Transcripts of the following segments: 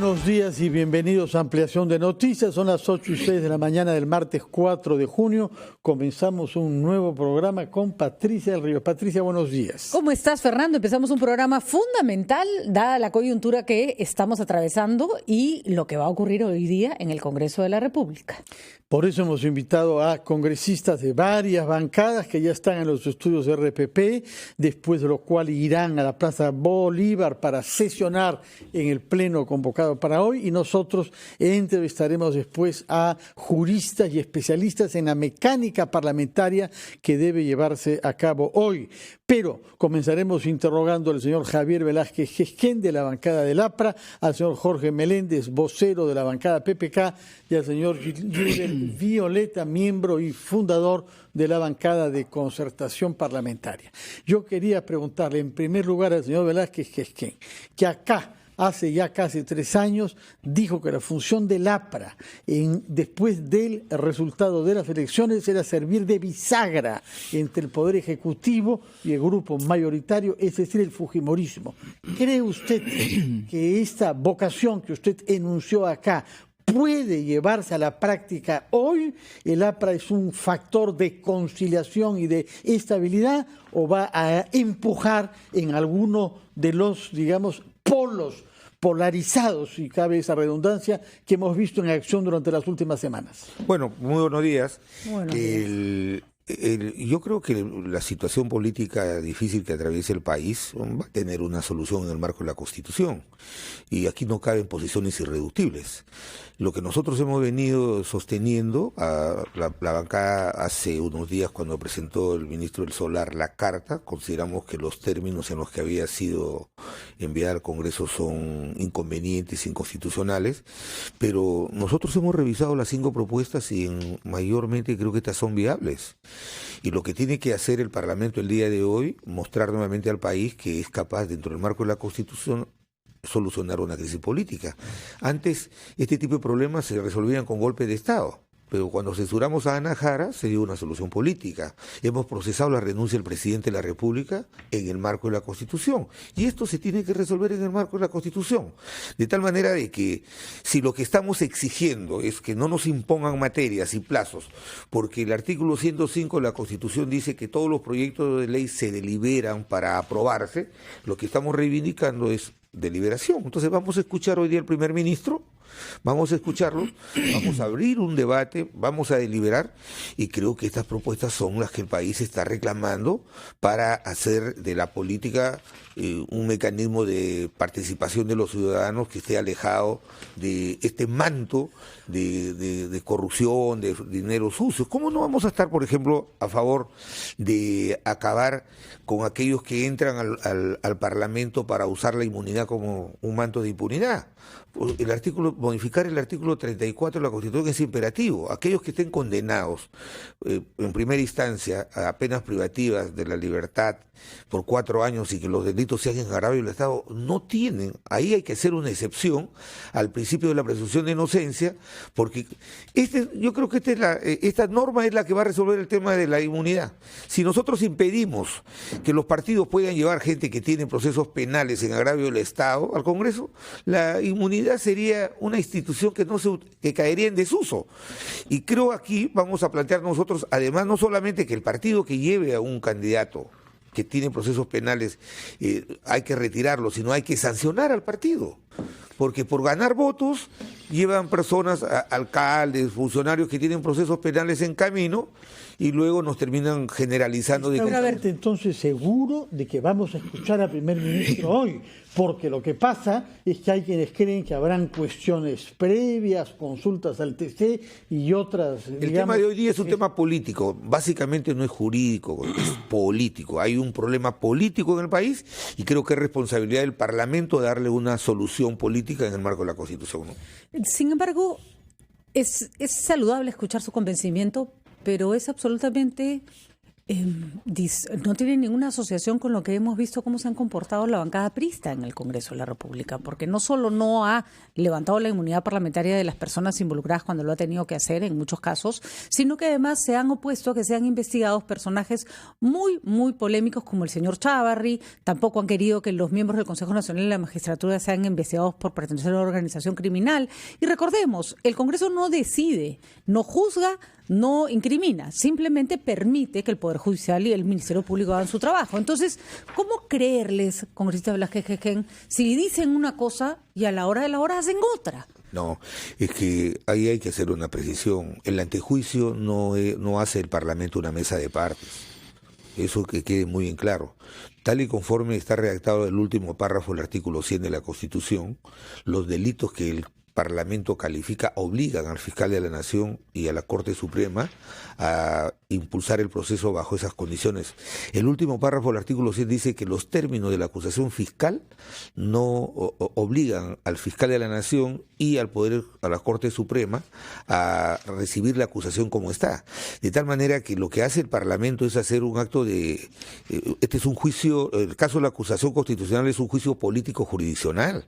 Buenos días y bienvenidos a Ampliación de Noticias. Son las 8:06 de la mañana del martes 4 de junio. Comenzamos un nuevo programa con Patricia del Río. Patricia, buenos días. ¿Cómo estás, Fernando? Empezamos un programa fundamental, dada la coyuntura que estamos atravesando y lo que va a ocurrir hoy día en el Congreso de la República. Por eso hemos invitado a congresistas de varias bancadas que ya están en los estudios de RPP, después de lo cual irán a la Plaza Bolívar para sesionar en el pleno convocado para hoy, y nosotros entrevistaremos después a juristas y especialistas en la mecánica parlamentaria que debe llevarse a cabo hoy. Pero comenzaremos interrogando al señor Javier Velázquez Gesquén de la bancada del APRA, al señor Jorge Meléndez, vocero de la bancada PPK, y al señor Gilbert Violeta, miembro y fundador de la bancada de concertación parlamentaria. Yo quería preguntarle en primer lugar al señor Velázquez Gesquén, que acá hace ya casi 3 años dijo que la función del APRA después del resultado de las elecciones era servir de bisagra entre el Poder Ejecutivo y el grupo mayoritario, es decir, el fujimorismo. ¿Cree usted que esta vocación que usted enunció acá puede llevarse a la práctica hoy? ¿El APRA es un factor de conciliación y de estabilidad o va a empujar en alguno de los, digamos, polos polarizados, si cabe esa redundancia, que hemos visto en acción durante las últimas semanas? Bueno, muy buenos días. Buenos días. Yo creo que la situación política difícil que atraviesa el país va a tener una solución en el marco de la Constitución, y aquí no caben posiciones irreductibles. Lo que nosotros hemos venido sosteniendo, la bancada hace unos días cuando presentó el ministro del Solar la carta, consideramos que los términos en los que había sido enviada al Congreso son inconvenientes, inconstitucionales, pero nosotros hemos revisado las 5 propuestas y mayormente creo que estas son viables. Y lo que tiene que hacer el Parlamento el día de hoy, mostrar nuevamente al país que es capaz, dentro del marco de la Constitución, solucionar una crisis política. Antes, este tipo de problemas se resolvían con golpe de Estado, pero cuando censuramos a Ana Jara se dio una solución política. Hemos procesado la renuncia del presidente de la República en el marco de la Constitución, y esto se tiene que resolver en el marco de la Constitución, de tal manera de que si lo que estamos exigiendo es que no nos impongan materias y plazos, porque el artículo 105 de la Constitución dice que todos los proyectos de ley se deliberan para aprobarse, lo que estamos reivindicando es deliberación. Entonces vamos a escuchar hoy día al primer ministro, vamos a escucharlo, vamos a abrir un debate, vamos a deliberar, y creo que estas propuestas son las que el país está reclamando para hacer de la política un mecanismo de participación de los ciudadanos que esté alejado de este manto de corrupción, de dinero sucio. ¿Cómo no vamos a estar, por ejemplo, a favor de acabar con aquellos que entran al Parlamento para usar la inmunidad como un manto de impunidad? Modificar el artículo 34 de la Constitución es imperativo. Aquellos que estén condenados en primera instancia a penas privativas de la libertad por 4 años y que los delitos sean en agravio del Estado, no tienen. Ahí hay que hacer una excepción al principio de la presunción de inocencia, porque yo creo que esta norma es la que va a resolver el tema de la inmunidad. Si nosotros impedimos que los partidos puedan llevar gente que tiene procesos penales en agravio del Estado al Congreso, la inmunidad sería una institución que caería en desuso. Y creo aquí vamos a plantear nosotros, además, no solamente que el partido que lleve a un candidato que tiene procesos penales hay que retirarlo, sino hay que sancionar al partido. Porque por ganar votos llevan personas, alcaldes, funcionarios que tienen procesos penales en camino, y luego nos terminan generalizando. ¿Está usted entonces seguro de que vamos a escuchar al primer ministro hoy? Porque lo que pasa es que hay quienes creen que habrán cuestiones previas, consultas al TC y otras. El tema de hoy día es un tema político, básicamente no es jurídico, es político. Hay un problema político en el país y creo que es responsabilidad del Parlamento darle una solución política en el marco de la Constitución, ¿no? Sin embargo, es saludable escuchar su convencimiento, pero es absolutamente No tiene ninguna asociación con lo que hemos visto cómo se han comportado la bancada prista en el Congreso de la República, porque no solo no ha levantado la inmunidad parlamentaria de las personas involucradas cuando lo ha tenido que hacer en muchos casos, sino que además se han opuesto a que sean investigados personajes muy, muy polémicos como el señor Chávarri. Tampoco han querido que los miembros del Consejo Nacional de la Magistratura sean investigados por pertenecer a una organización criminal. Y recordemos, el Congreso no decide, no juzga, no incrimina, simplemente permite que el Poder Judicial y el Ministerio Público hagan su trabajo. Entonces, ¿cómo creerles, congresista Velázquez Jequén, si dicen una cosa y a la hora de la hora hacen otra? No, es que ahí hay que hacer una precisión. El antejuicio no hace el Parlamento una mesa de partes. Eso que quede muy en claro. Tal y conforme está redactado el último párrafo del artículo 100 de la Constitución, los delitos que el Parlamento califica obligan al fiscal de la Nación y a la Corte Suprema a impulsar el proceso bajo esas condiciones. El último párrafo del artículo 100 dice que los términos de la acusación fiscal no obligan al fiscal de la Nación y a la Corte Suprema a recibir la acusación como está. De tal manera que lo que hace el Parlamento es hacer un acto de... Este es un juicio, el caso de la acusación constitucional es un juicio político jurisdiccional.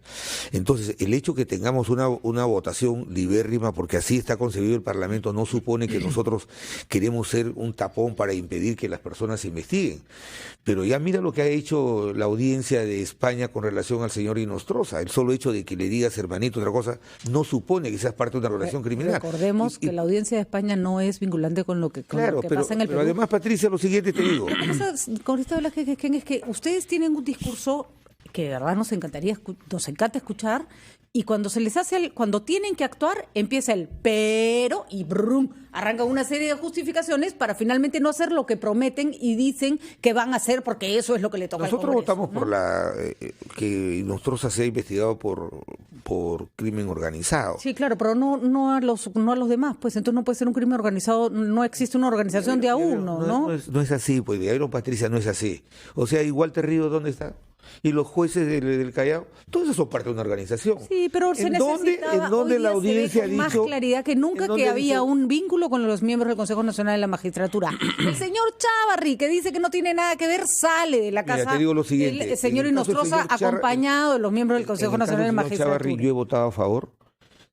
Entonces, el hecho que tengamos una votación libérrima, porque así está concebido el Parlamento, no supone que nosotros queremos ser un tapón para impedir que las personas se investiguen. Pero ya mira lo que ha hecho la audiencia de España con relación al señor Inostroza. El solo hecho de que le digas hermanito otra cosa no supone que seas parte de una relación criminal. Recordemos que la audiencia de España no es vinculante con lo que pasa en el Perú. Pero además, Patricia, lo siguiente te digo. Lo que pasa, congresista Velázquez Jequén, es que ustedes tienen un discurso que de verdad nos encanta escuchar, y cuando se les hace cuando tienen que actuar, empieza el pero y brum, arranca una serie de justificaciones para finalmente no hacer lo que prometen y dicen que van a hacer, porque eso es lo que le toca al Congreso. Nosotros votamos por que Inostroza sea investigado por crimen organizado. Sí, claro, pero no a los demás, pues entonces no puede ser un crimen organizado, no existe una organización de a uno, ¿no? No es así, pues, Patricia, no es así. O sea, igual te río, ¿dónde está? Y los jueces del Callao, todos esos son parte de una organización. Sí, pero se necesitaba, ¿En dónde la audiencia ha dicho más claridad que nunca que había un vínculo con los miembros del Consejo Nacional de la Magistratura? El señor Chávarri, que dice que no tiene nada que ver, sale de la casa. Mira, te digo lo siguiente, el señor Inostroza, acompañado de los miembros del Consejo Nacional de la Magistratura. Chávarri, yo he votado a favor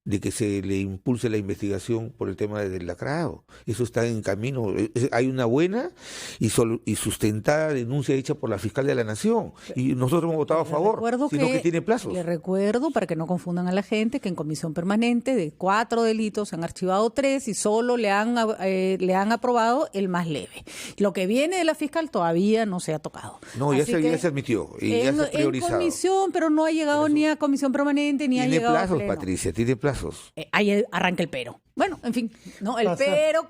de que se le impulse la investigación por el tema del lacrado. Eso está en camino. Hay una buena y sustentada denuncia hecha por la fiscal de la Nación. Y nosotros hemos votado a favor, sino que tiene plazos. Le recuerdo, para que no confundan a la gente, que en comisión permanente de 4 delitos se han archivado 3 y solo le han aprobado el más leve. Lo que viene de la fiscal todavía no se ha tocado. No, ya se admitió y ya se ha priorizado. En comisión, pero no ha llegado ni a comisión permanente ni ha llegado plazos, a pleno. Patricia, tiene plazos. Ahí arranca el pero. Bueno, en fin, no, pero...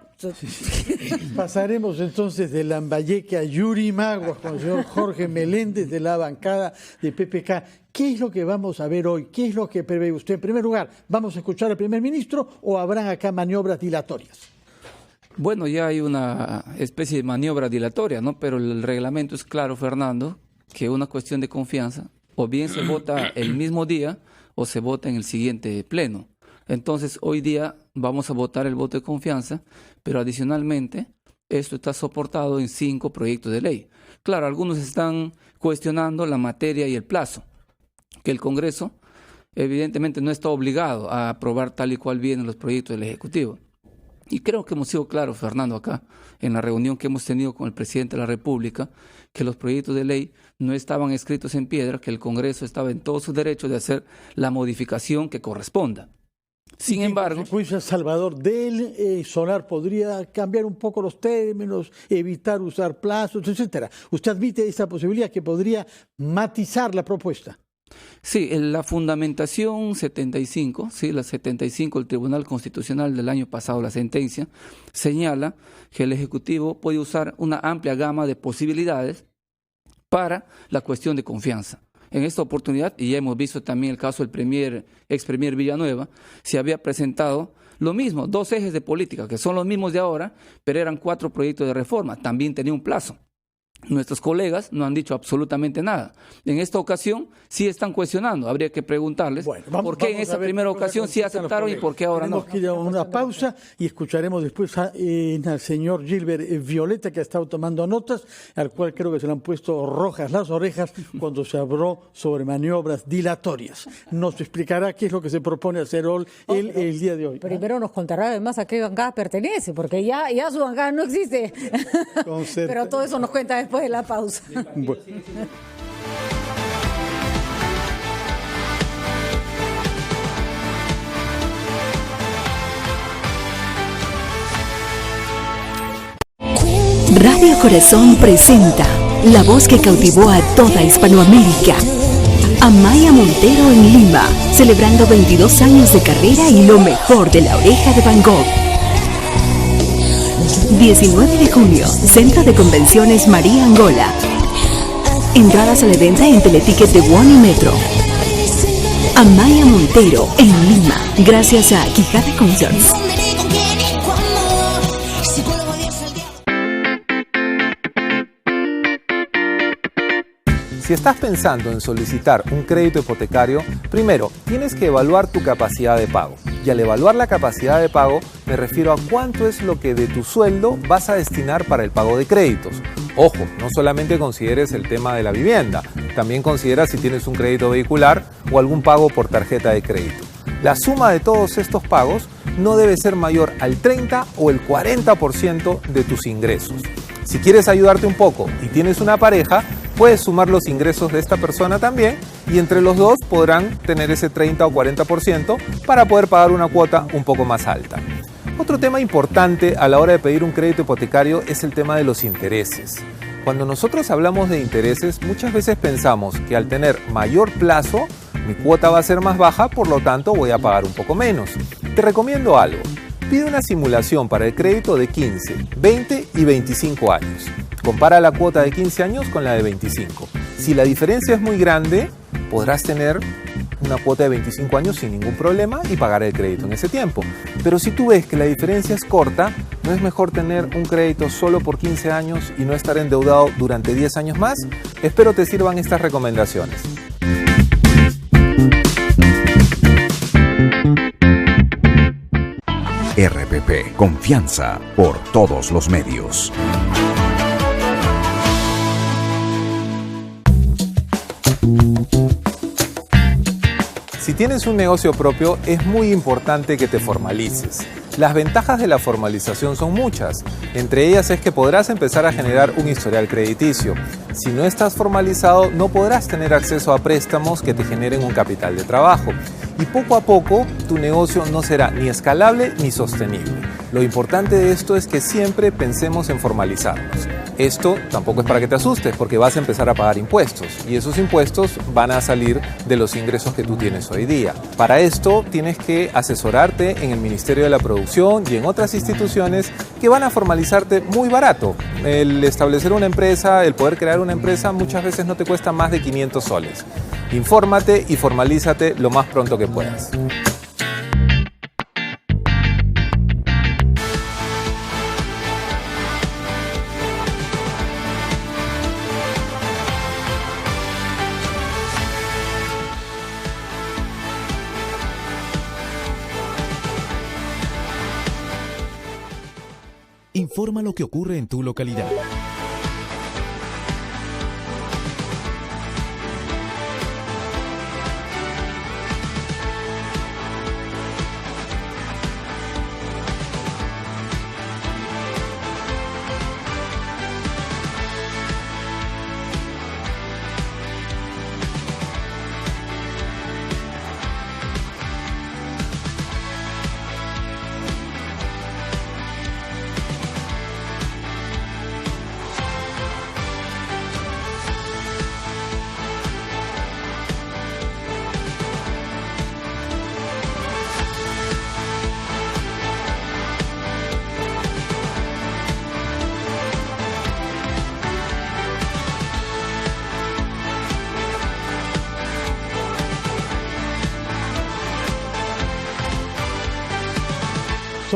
Pasaremos entonces de Lambayeque a Yurimaguas con el señor Jorge Meléndez de la bancada de PPK. ¿Qué es lo que vamos a ver hoy? ¿Qué es lo que prevé usted? En primer lugar, ¿vamos a escuchar al primer ministro o habrán acá maniobras dilatorias? Bueno, ya hay una especie de maniobra dilatoria, ¿no? Pero el reglamento es claro, Fernando, que una cuestión de confianza, o bien se vota el mismo día o se vota en el siguiente pleno. Entonces, hoy día vamos a votar el voto de confianza, pero adicionalmente esto está soportado en 5 proyectos de ley. Claro, algunos están cuestionando la materia y el plazo, que el Congreso evidentemente no está obligado a aprobar tal y cual vienen los proyectos del Ejecutivo. Y creo que hemos sido claros, Fernando, acá, en la reunión que hemos tenido con el presidente de la República, que los proyectos de ley no estaban escritos en piedra, que el Congreso estaba en todo su derecho de hacer la modificación que corresponda. Sin embargo... En consecuencia, Salvador, del solar podría cambiar un poco los términos, evitar usar plazos, etcétera. ¿Usted admite esa posibilidad que podría matizar la propuesta? Sí, la fundamentación 75, sí, la 75 del Tribunal Constitucional del año pasado, la sentencia, señala que el Ejecutivo puede usar una amplia gama de posibilidades para la cuestión de confianza. En esta oportunidad, y ya hemos visto también el caso del ex premier Villanueva, se había presentado lo mismo, 2 ejes de política, que son los mismos de ahora, pero eran 4 proyectos de reforma, también tenía un plazo. Nuestros colegas no han dicho absolutamente nada. En esta ocasión sí están cuestionando. Habría que preguntarles por qué en esa primera ocasión sí aceptaron y por qué ahora no. Tenemos que ir a una pausa y escucharemos después al señor Gilbert Violeta, que ha estado tomando notas, al cual creo que se le han puesto rojas las orejas cuando se habló sobre maniobras dilatorias. Nos explicará qué es lo que se propone hacer el día de hoy. Primero nos contará además a qué bancada pertenece, porque ya su bancada no existe. Pero todo eso nos cuenta después de la pausa. Bueno. Radio Corazón presenta la voz que cautivó a toda Hispanoamérica. Amaya Montero en Lima, celebrando 22 años de carrera y lo mejor de la oreja de Van Gogh. 19 de junio, Centro de Convenciones María Angola. Entradas a la venta en Teleticket de One y Metro. Amaya Montero en Lima, gracias a Quijada Concerts. Si estás pensando en solicitar un crédito hipotecario, primero tienes que evaluar tu capacidad de pago. Y al evaluar la capacidad de pago, me refiero a cuánto es lo que de tu sueldo vas a destinar para el pago de créditos. Ojo, no solamente consideres el tema de la vivienda, también considera si tienes un crédito vehicular o algún pago por tarjeta de crédito. La suma de todos estos pagos no debe ser mayor al 30 o el 40% de tus ingresos. Si quieres ayudarte un poco y tienes una pareja, puedes sumar los ingresos de esta persona también y entre los dos podrán tener ese 30 o 40% para poder pagar una cuota un poco más alta. Otro tema importante a la hora de pedir un crédito hipotecario es el tema de los intereses. Cuando nosotros hablamos de intereses, muchas veces pensamos que al tener mayor plazo, mi cuota va a ser más baja, por lo tanto voy a pagar un poco menos. Te recomiendo algo. Pide una simulación para el crédito de 15, 20 y 25 años. Compara la cuota de 15 años con la de 25. Si la diferencia es muy grande, podrás tener una cuota de 25 años sin ningún problema y pagar el crédito en ese tiempo. Pero si tú ves que la diferencia es corta, ¿no es mejor tener un crédito solo por 15 años y no estar endeudado durante 10 años más? Espero te sirvan estas recomendaciones. RPP, confianza por todos los medios. Si tienes un negocio propio, es muy importante que te formalices. Las ventajas de la formalización son muchas. Entre ellas es que podrás empezar a generar un historial crediticio. Si no estás formalizado, no podrás tener acceso a préstamos que te generen un capital de trabajo. Y poco a poco, tu negocio no será ni escalable ni sostenible. Lo importante de esto es que siempre pensemos en formalizarnos. Esto tampoco es para que te asustes, porque vas a empezar a pagar impuestos y esos impuestos van a salir de los ingresos que tú tienes hoy día. Para esto tienes que asesorarte en el Ministerio de la Producción y en otras instituciones que van a formalizarte muy barato. El establecer una empresa, el poder crear una empresa muchas veces no te cuesta más de 500 soles. Infórmate y formalízate lo más pronto que puedas. Informa lo que ocurre en tu localidad.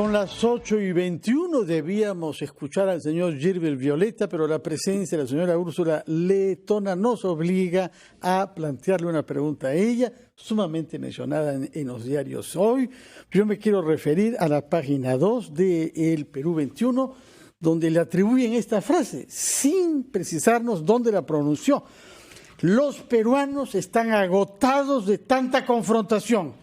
Son las 8:21, debíamos escuchar al señor Gilbert Violeta, pero la presencia de la señora Úrsula Letona nos obliga a plantearle una pregunta a ella, sumamente mencionada en los diarios hoy. Yo me quiero referir a la página 2 de El Perú 21, donde le atribuyen esta frase, sin precisarnos dónde la pronunció. Los peruanos están agotados de tanta confrontación.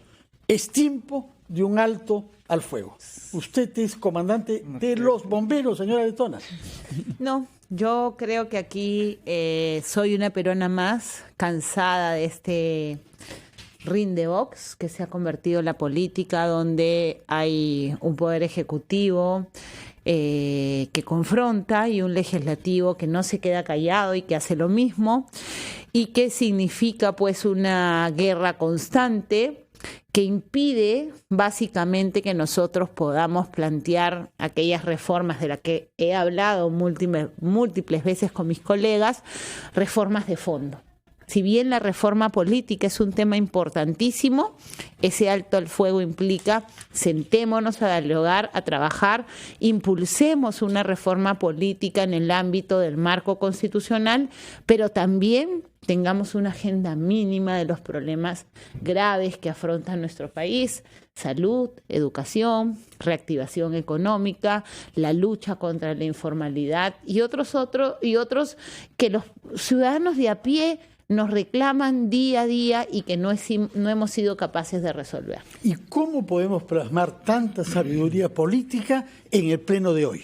Es tiempo de un alto al fuego. Usted es comandante de los bomberos, señora Letona. No, yo creo que aquí soy una peruana más, cansada de este ring de box que se ha convertido en la política, donde hay un poder ejecutivo que confronta y un legislativo que no se queda callado y que hace lo mismo, y que significa pues una guerra constante que impide básicamente que nosotros podamos plantear aquellas reformas de las que he hablado múltiples veces con mis colegas, reformas de fondo. Si bien la reforma política es un tema importantísimo, ese alto al fuego implica sentémonos a dialogar, a trabajar, impulsemos una reforma política en el ámbito del marco constitucional, pero también tengamos una agenda mínima de los problemas graves que afronta nuestro país: salud, educación, reactivación económica, la lucha contra la informalidad y otros que los ciudadanos de a pie nos reclaman día a día y que no hemos sido capaces de resolver. ¿Y cómo podemos plasmar tanta sabiduría política en el pleno de hoy?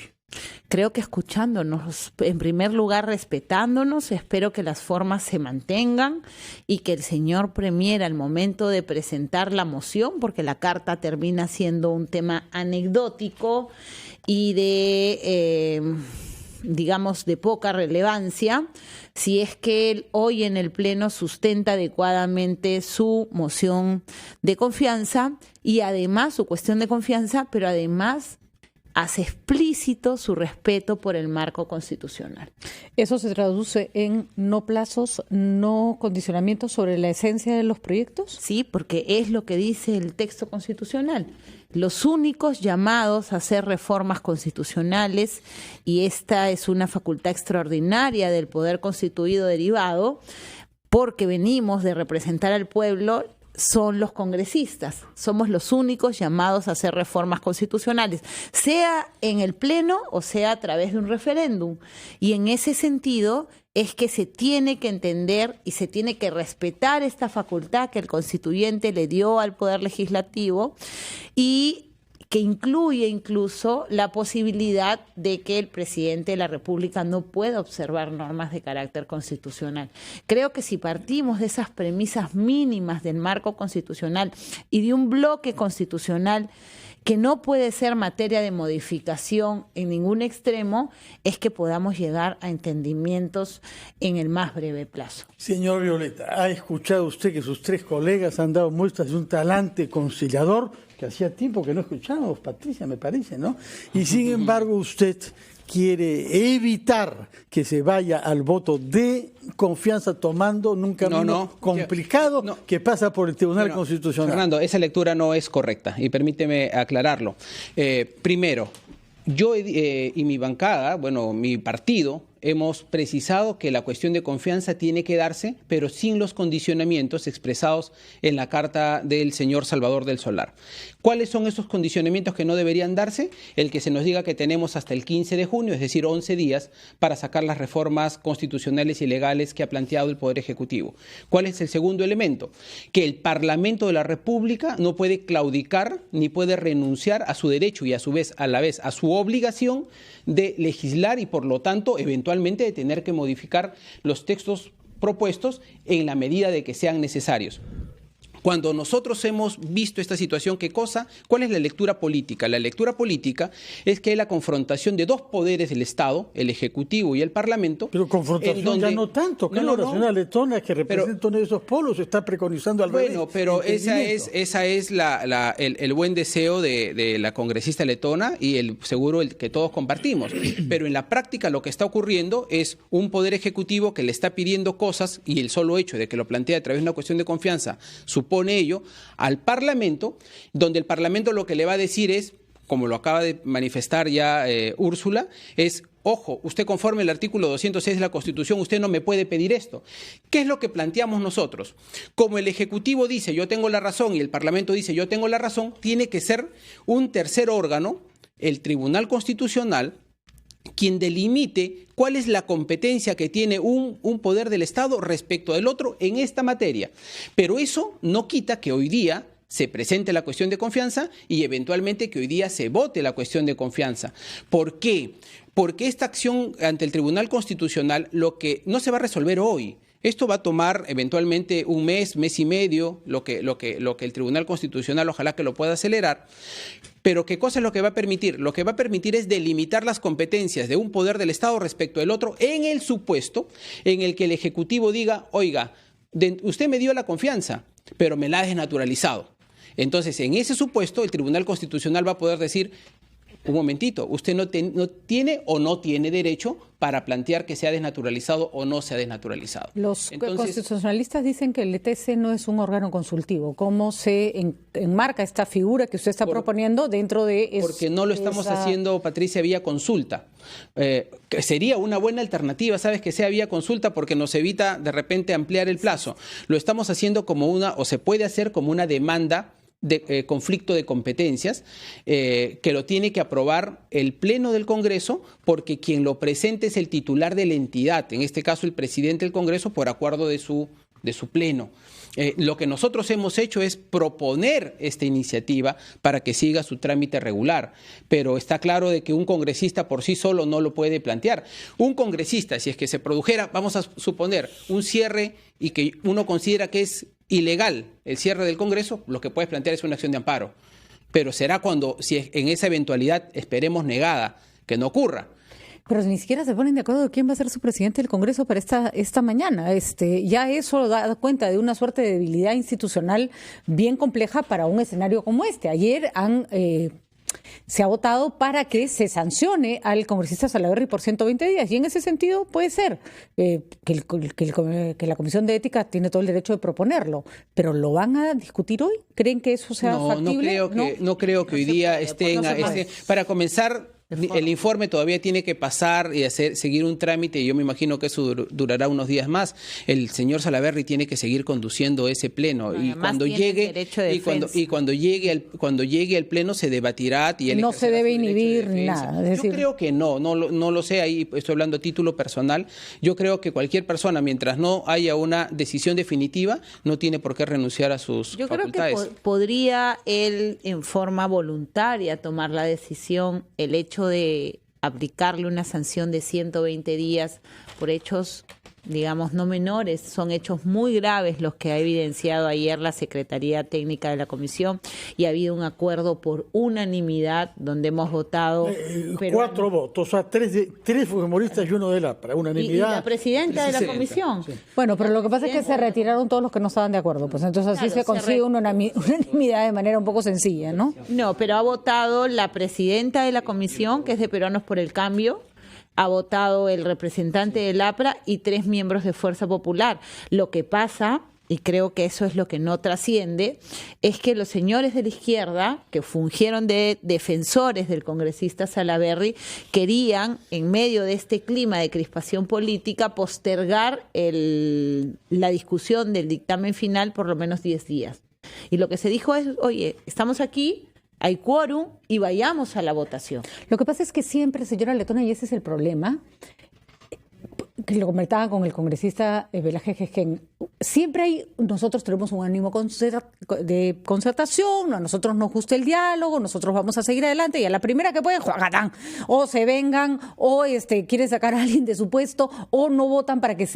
Creo que escuchándonos, en primer lugar respetándonos, espero que las formas se mantengan y que el señor Premier, al momento de presentar la moción, porque la carta termina siendo un tema anecdótico y digamos, de poca relevancia, si es que él hoy en el Pleno sustenta adecuadamente su moción de confianza y además su cuestión de confianza, pero además hace explícito su respeto por el marco constitucional. ¿Eso se traduce en no plazos, no condicionamientos sobre la esencia de los proyectos? Sí, porque es lo que dice el texto constitucional. Los únicos llamados a hacer reformas constitucionales, y esta es una facultad extraordinaria del poder constituido derivado, porque venimos de representar al pueblo, son los congresistas. Somos los únicos llamados a hacer reformas constitucionales, sea en el Pleno o sea a través de un referéndum. Y en ese sentido es que se tiene que entender y se tiene que respetar esta facultad que el constituyente le dio al Poder Legislativo y que incluye incluso la posibilidad de que el presidente de la República no pueda observar normas de carácter constitucional. Creo que si partimos de esas premisas mínimas del marco constitucional y de un bloque constitucional que no puede ser materia de modificación en ningún extremo, es que podamos llegar a entendimientos en el más breve plazo. Señor Violeta, ¿ha escuchado usted que sus tres colegas han dado muestras de un talante conciliador que hacía tiempo que no escuchábamos, Patricia, me parece, ¿no? Y sin embargo usted quiere evitar que se vaya al voto de confianza tomando un camino complicado que pasa por el Tribunal Constitucional. Fernando, esa lectura no es correcta y permíteme aclararlo. Primero, yo y mi bancada, mi partido, hemos precisado que la cuestión de confianza tiene que darse, pero sin los condicionamientos expresados en la carta del señor Salvador del Solar. ¿Cuáles son esos condicionamientos que no deberían darse? El que se nos diga que tenemos hasta el 15 de junio, es decir, 11 días, para sacar las reformas constitucionales y legales que ha planteado el Poder Ejecutivo. ¿Cuál es el segundo elemento? Que el Parlamento de la República no puede claudicar ni puede renunciar a su derecho y a la vez a su obligación de legislar y, por lo tanto, eventualmente de tener que modificar los textos propuestos en la medida de que sean necesarios. Cuando nosotros hemos visto esta situación, ¿cuál es la lectura política? La lectura política es que hay la confrontación de dos poderes del Estado, el Ejecutivo y el Parlamento. Pero confrontación ya no tanto. Creo que la señora Letona, que representa uno de esos polos, está preconizando al revés. Bueno, pero esa es el buen deseo de la congresista Letona y seguro el que todos compartimos. Pero en la práctica lo que está ocurriendo es un poder ejecutivo que le está pidiendo cosas, y el solo hecho de que lo plantea a través de una cuestión de confianza supone ello, al Parlamento, donde el Parlamento lo que le va a decir es: como lo acaba de manifestar ya Úrsula, es: ojo, usted conforme el artículo 206 de la Constitución, usted no me puede pedir esto. ¿Qué es lo que planteamos nosotros? Como el Ejecutivo dice yo tengo la razón y el Parlamento dice yo tengo la razón, tiene que ser un tercer órgano, el Tribunal Constitucional, quien delimite cuál es la competencia que tiene un poder del Estado respecto del otro en esta materia. Pero eso no quita que hoy día se presente la cuestión de confianza y eventualmente que hoy día se vote la cuestión de confianza. ¿Por qué? Porque esta acción ante el Tribunal Constitucional lo que no se va a resolver hoy. Esto va a tomar eventualmente un mes, mes y medio, lo que el Tribunal Constitucional ojalá que lo pueda acelerar. Pero ¿qué cosa es lo que va a permitir? Lo que va a permitir es delimitar las competencias de un poder del Estado respecto del otro en el supuesto en el que el Ejecutivo diga: oiga, usted me dio la confianza, pero me la ha desnaturalizado. Entonces, en ese supuesto, el Tribunal Constitucional va a poder decir: un momentito, usted no tiene o no tiene derecho para plantear que se ha desnaturalizado o no se ha desnaturalizado. Los constitucionalistas dicen que el ETC no es un órgano consultivo. ¿Cómo se enmarca esta figura que usted está proponiendo dentro de porque no lo estamos haciendo, Patricia, vía consulta. Que sería una buena alternativa, ¿sabes? Que sea vía consulta, porque nos evita de repente ampliar el plazo. Lo estamos haciendo como o se puede hacer como una demanda de conflicto de competencias, que lo tiene que aprobar el Pleno del Congreso, porque quien lo presente es el titular de la entidad, en este caso el presidente del Congreso, por acuerdo de su Pleno. Lo que nosotros hemos hecho es proponer esta iniciativa para que siga su trámite regular, pero está claro de que un congresista por sí solo no lo puede plantear. Un congresista, si es que se produjera, vamos a suponer, un cierre y que uno considera que es ilegal el cierre del Congreso, lo que puedes plantear es una acción de amparo. Pero será cuando, si en esa eventualidad esperemos negada, que no ocurra. Pero ni siquiera se ponen de acuerdo de quién va a ser su presidente del Congreso para esta mañana. Ya eso da cuenta de una suerte de debilidad institucional bien compleja para un escenario como este. Ayer se ha votado para que se sancione al congresista Salaverry por 120 días y en ese sentido puede ser que la Comisión de Ética tiene todo el derecho de proponerlo, pero ¿lo van a discutir hoy? ¿Creen que eso sea factible? No creo que hoy día estén... para comenzar... El informe todavía tiene que pasar y seguir un trámite, y yo me imagino que eso durará unos días más. El señor Salaverry tiene que seguir conduciendo ese pleno, y cuando llegue al pleno se debatirá y no se debe inhibir nada. Yo creo que no lo sé, ahí estoy hablando a título personal. Yo creo que cualquier persona, mientras no haya una decisión definitiva, no tiene por qué renunciar a sus facultades. Creo que podría él en forma voluntaria tomar la decisión, el hecho de aplicarle una sanción de 120 días por hechos, digamos, no menores. Son hechos muy graves los que ha evidenciado ayer la Secretaría Técnica de la Comisión, y ha habido un acuerdo por unanimidad donde hemos votado 4 votos, o sea, 3 fujimoristas y 1 del APRA, unanimidad. Y la presidenta de la comisión. Sí. Bueno, pero lo que pasa es que se retiraron todos los que no estaban de acuerdo, pues entonces así se consigue una unanimidad de manera un poco sencilla, ¿no? No, pero ha votado la presidenta de la comisión, que es de Peruanos por el Cambio, ha votado el representante del APRA y 3 miembros de Fuerza Popular. Lo que pasa, y creo que eso es lo que no trasciende, es que los señores de la izquierda, que fungieron de defensores del congresista Salaverry, querían, en medio de este clima de crispación política, postergar la discusión del dictamen final por lo menos 10 días. Y lo que se dijo es: oye, estamos aquí, hay quórum y vayamos a la votación. Lo que pasa es que siempre, señora Letona, y ese es el problema, que lo comentaba con el congresista Velázquez, que siempre nosotros tenemos un ánimo de concertación, a nosotros nos gusta el diálogo, nosotros vamos a seguir adelante, y a la primera que pueden, ¡juagatán! O se vengan, o quieren sacar a alguien de su puesto, o no votan para que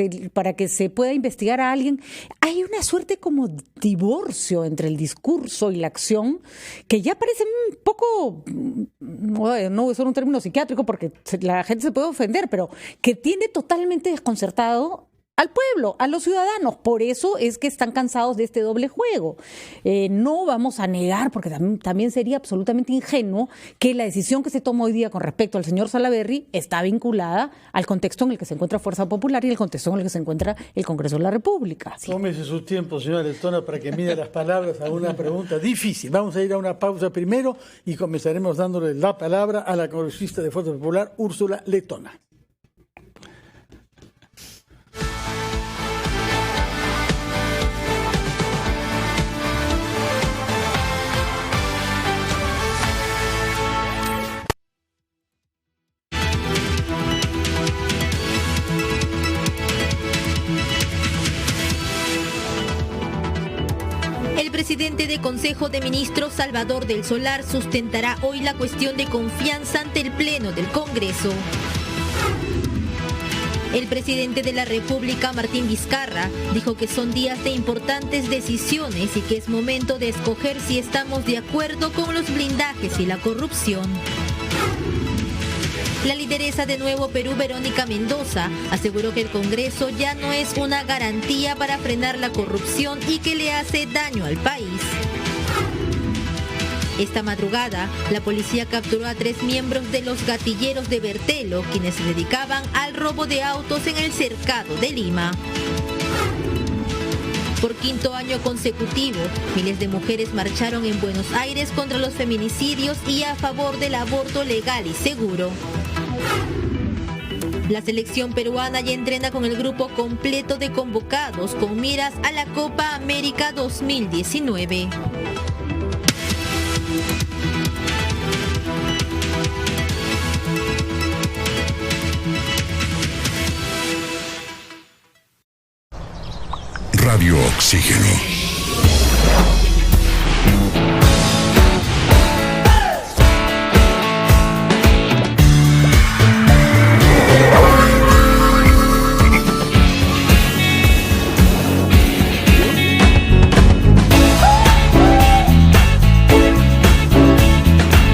se pueda investigar a alguien. Hay una suerte como divorcio entre el discurso y la acción, que ya parece un poco, no voy a usar un término psiquiátrico porque la gente se puede ofender, pero que tiene totalmente desconcertado al pueblo, a los ciudadanos. Por eso es que están cansados de este doble juego. No vamos a negar, porque también sería absolutamente ingenuo, que la decisión que se toma hoy día con respecto al señor Salaverry está vinculada al contexto en el que se encuentra Fuerza Popular y el contexto en el que se encuentra el Congreso de la República. Sí. Tómese su tiempo, señora Letona, para que mida las palabras a una pregunta difícil. Vamos a ir a una pausa primero y comenzaremos dándole la palabra a la congresista de Fuerza Popular, Úrsula Letona. El presidente del Consejo de Ministros, Salvador del Solar, sustentará hoy la cuestión de confianza ante el Pleno del Congreso. El presidente de la República, Martín Vizcarra, dijo que son días de importantes decisiones y que es momento de escoger si estamos de acuerdo con los blindajes y la corrupción. La lideresa de Nuevo Perú, Verónica Mendoza, aseguró que el Congreso ya no es una garantía para frenar la corrupción y que le hace daño al país. Esta madrugada, la policía capturó a 3 miembros de los gatilleros de Bertelo, quienes se dedicaban al robo de autos en el cercado de Lima. Por 5º año consecutivo, miles de mujeres marcharon en Buenos Aires contra los feminicidios y a favor del aborto legal y seguro. La selección peruana ya entrena con el grupo completo de convocados con miras a la Copa América 2019. Radio Oxígeno.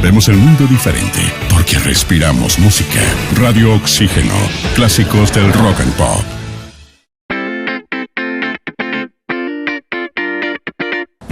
Vemos el mundo diferente porque respiramos música. Radio Oxígeno. Clásicos del rock and pop.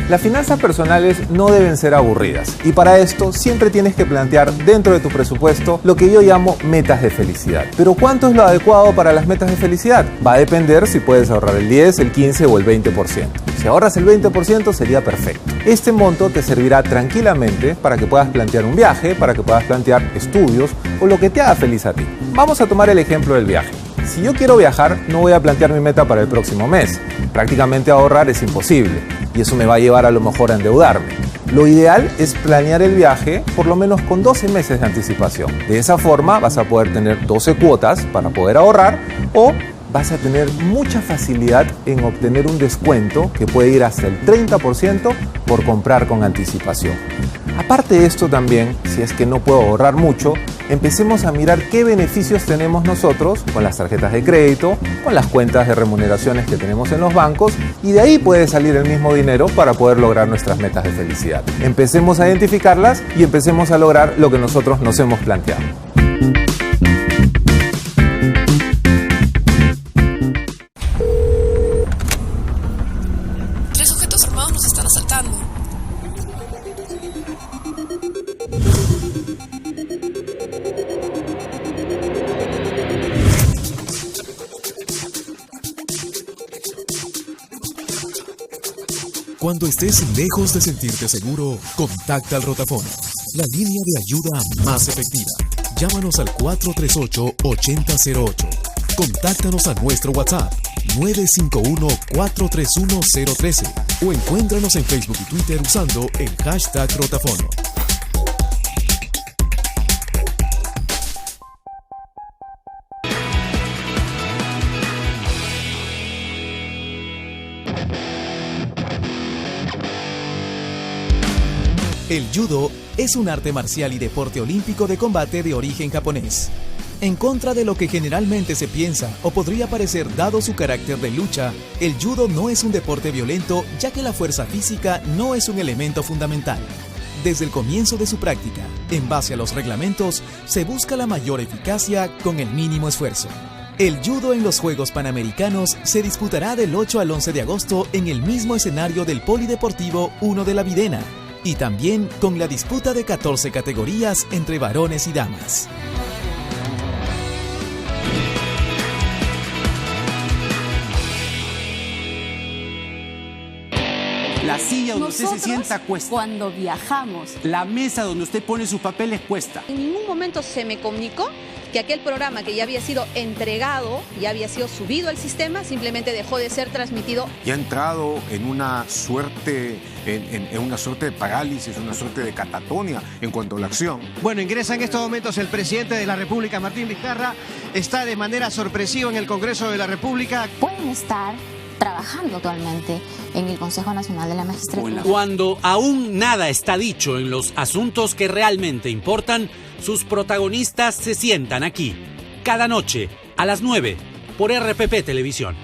Las finanzas personales no deben ser aburridas y para esto siempre tienes que plantear dentro de tu presupuesto lo que yo llamo metas de felicidad. Pero ¿cuánto es lo adecuado para las metas de felicidad? Va a depender si puedes ahorrar el 10, el 15 o el 20%. Si ahorras el 20% sería perfecto. Este monto te servirá tranquilamente para que puedas plantear un viaje, para que puedas plantear estudios o lo que te haga feliz a ti. Vamos a tomar el ejemplo del viaje. Si yo quiero viajar, no voy a plantear mi meta para el próximo mes. Prácticamente ahorrar es imposible y eso me va a llevar a lo mejor a endeudarme. Lo ideal es planear el viaje por lo menos con 12 meses de anticipación. De esa forma vas a poder tener 12 cuotas para poder ahorrar o vas a tener mucha facilidad en obtener un descuento que puede ir hasta el 30% por comprar con anticipación. Aparte de esto también, si es que no puedo ahorrar mucho, empecemos a mirar qué beneficios tenemos nosotros con las tarjetas de crédito, con las cuentas de remuneraciones que tenemos en los bancos y de ahí puede salir el mismo dinero para poder lograr nuestras metas de felicidad. Empecemos a identificarlas y empecemos a lograr lo que nosotros nos hemos planteado. Cuando estés lejos de sentirte seguro, contacta al Rotafono, la línea de ayuda más efectiva. Llámanos al 438-8008. Contáctanos a nuestro WhatsApp 951-431-013 o encuéntranos en Facebook y Twitter usando el hashtag Rotafono. El judo es un arte marcial y deporte olímpico de combate de origen japonés. En contra de lo que generalmente se piensa o podría parecer dado su carácter de lucha, el judo no es un deporte violento ya que la fuerza física no es un elemento fundamental. Desde el comienzo de su práctica, en base a los reglamentos, se busca la mayor eficacia con el mínimo esfuerzo. El judo en los Juegos Panamericanos se disputará del 8 al 11 de agosto en el mismo escenario del Polideportivo 1 de La Videna y también con la disputa de 14 categorías entre varones y damas. La silla donde usted se sienta cuesta. Cuando viajamos. La mesa donde usted pone sus papeles cuesta. En ningún momento se me comunicó que aquel programa que ya había sido entregado, ya había sido subido al sistema, simplemente dejó de ser transmitido. Y ha entrado en una suerte, en una suerte de parálisis, una suerte de catatonia en cuanto a la acción. Bueno, ingresa en estos momentos el presidente de la República, Martín Vizcarra, está de manera sorpresiva en el Congreso de la República. Pueden estar trabajando actualmente en el Consejo Nacional de la Magistratura. Cuando aún nada está dicho en los asuntos que realmente importan, sus protagonistas se sientan aquí, cada noche, a las 9, por RPP Televisión.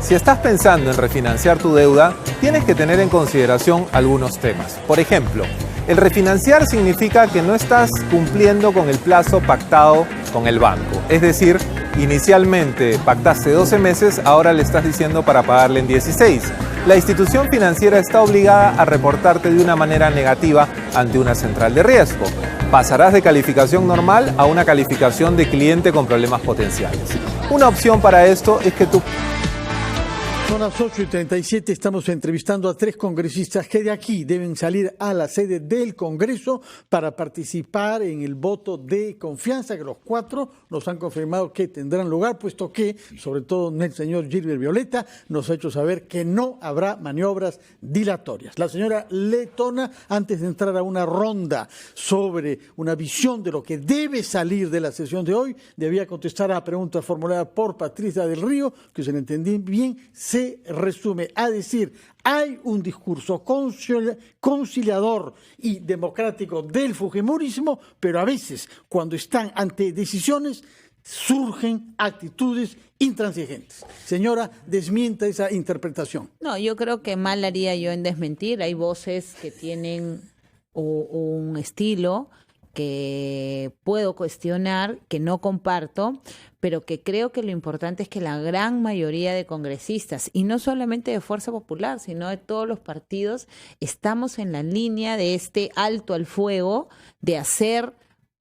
Si estás pensando en refinanciar tu deuda, tienes que tener en consideración algunos temas. Por ejemplo, el refinanciar significa que no estás cumpliendo con el plazo pactado con el banco. Es decir, inicialmente pactaste 12 meses, ahora le estás diciendo para pagarle en 16. La institución financiera está obligada a reportarte de una manera negativa ante una central de riesgo. Pasarás de calificación normal a una calificación de cliente con problemas potenciales. Una opción para esto es que tú... Son las 8:37, estamos entrevistando a 3 congresistas que de aquí deben salir a la sede del Congreso para participar en el voto de confianza, que los 4 nos han confirmado que tendrán lugar, puesto que, sobre todo el señor Gilbert Violeta, nos ha hecho saber que no habrá maniobras dilatorias. La señora Letona, antes de entrar a una ronda sobre una visión de lo que debe salir de la sesión de hoy, debía contestar a la pregunta formulada por Patricia del Río, que se le entendí bien, se resume a decir: hay un discurso conciliador y democrático del fujimorismo, pero a veces cuando están ante decisiones surgen actitudes intransigentes. Señora, desmienta esa interpretación. No, yo creo que mal haría yo en desmentir. Hay voces que tienen un estilo que puedo cuestionar, que no comparto, pero que creo que lo importante es que la gran mayoría de congresistas, y no solamente de Fuerza Popular, sino de todos los partidos, estamos en la línea de este alto al fuego, de hacer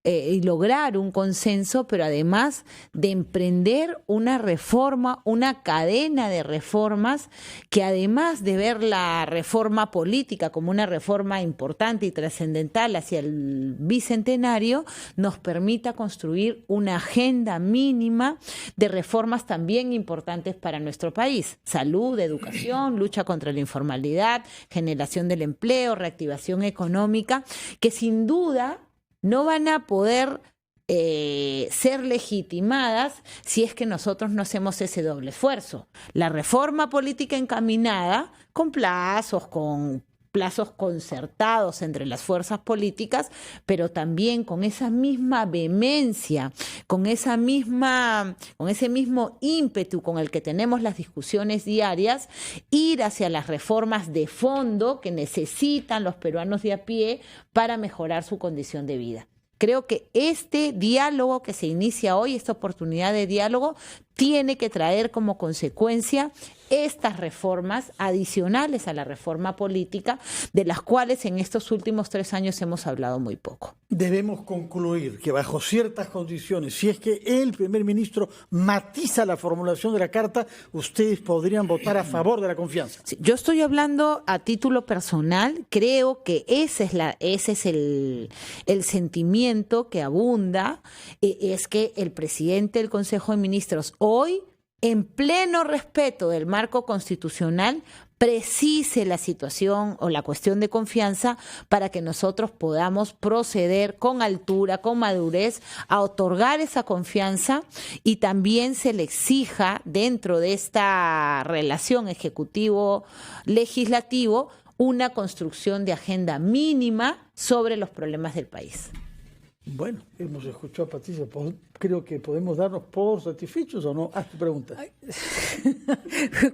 y lograr un consenso, pero además de emprender una reforma, una cadena de reformas que, además de ver la reforma política como una reforma importante y trascendental hacia el bicentenario, nos permita construir una agenda mínima de reformas también importantes para nuestro país: salud, educación, lucha contra la informalidad, generación del empleo, reactivación económica, que sin duda no van a poder ser legitimadas si es que nosotros no hacemos ese doble esfuerzo. La reforma política encaminada con plazos concertados entre las fuerzas políticas, pero también con esa misma vehemencia, con ese mismo ímpetu con el que tenemos las discusiones diarias, ir hacia las reformas de fondo que necesitan los peruanos de a pie para mejorar su condición de vida. Creo que este diálogo que se inicia hoy, esta oportunidad de diálogo, tiene que traer como consecuencia estas reformas adicionales a la reforma política, de las cuales en estos últimos 3 años hemos hablado muy poco. Debemos concluir que bajo ciertas condiciones, si es que el primer ministro matiza la formulación de la carta, ustedes podrían votar a favor de la confianza. Sí, yo estoy hablando a título personal. Creo que ese es el sentimiento que abunda, es que el presidente del Consejo de Ministros hoy, en pleno respeto del marco constitucional, precise la situación o la cuestión de confianza para que nosotros podamos proceder con altura, con madurez, a otorgar esa confianza, y también se le exija dentro de esta relación ejecutivo-legislativo una construcción de agenda mínima sobre los problemas del país. Bueno, hemos escuchado a Patricia, creo que podemos darnos por satisfechos o no. Haz tu pregunta.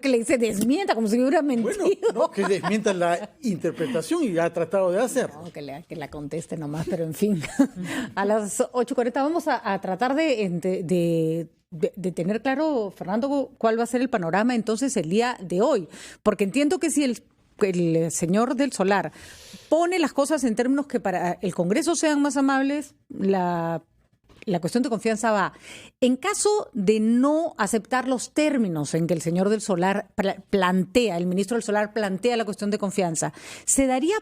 Que le dice desmienta como si hubiera mentido. Bueno, no, que desmienta la interpretación y ha tratado de hacerlo. No, que la conteste nomás, pero en fin. A las 8:40 vamos a tratar de tener claro, Fernando, cuál va a ser el panorama entonces el día de hoy. Porque entiendo que si el señor del Solar pone las cosas en términos que para el Congreso sean más amables, la cuestión de confianza va. En caso de no aceptar los términos en que el señor del Solar plantea, el ministro del Solar plantea la cuestión de confianza, ¿se daría